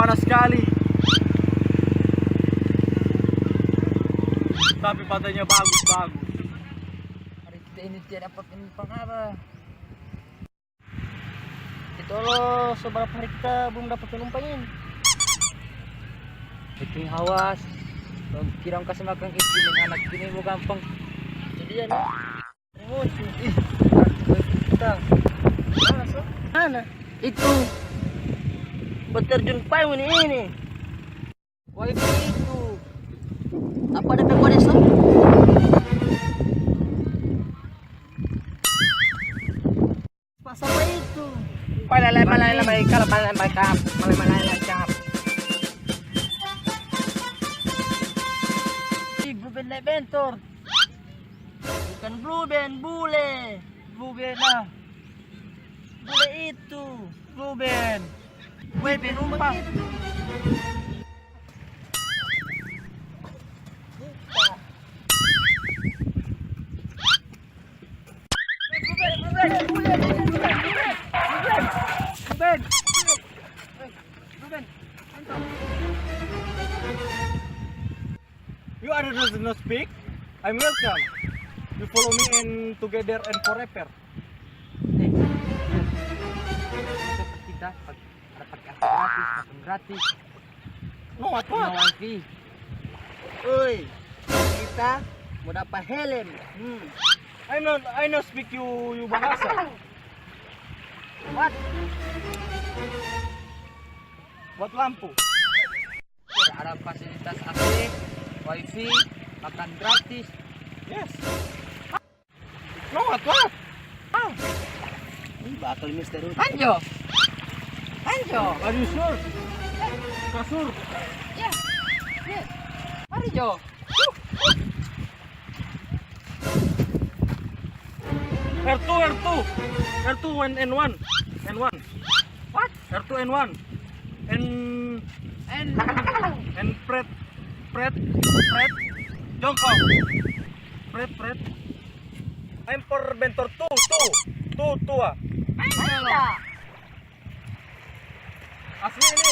panas sekali. Tapi pantainya bagus-bagus. Hari ini tidak dapat ini pengapa. Itu loh, seberapa hari kita belum dapat penumpangin. Bikin hawas. Kiram kasih makan istri dengan anak ini mau gampang. Jadi ya nih. Emosi. Kita. Mana so? Mana? Itu. Berterjun payung ini. Wifi itu. Apa ada pekodes so? Pas apa itu? Malay kalau malay cap. Blueband na Ventor. Bukan Blueband, bule. Blueband na. Bule itu. Blueband. Weh, penumpang. You are does not speak. I'm welcome. You follow me and together and forever. Kita dapat gratis, makan gratis. No, what? Wifi. Oi, kita mau dapat helm. I not speak you bahasa. What? Buat lampu. Ada fasilitas AC, wifi, makan gratis. Yes. No, what? Ini bakal Mister Anjo. Are you sure? Kasur. Ya. Yes. Mari Jo. R2 and 1. What? R2 and 1. And Fred. Jongkok. Fred. I'm for Ventor 2. Asli ini.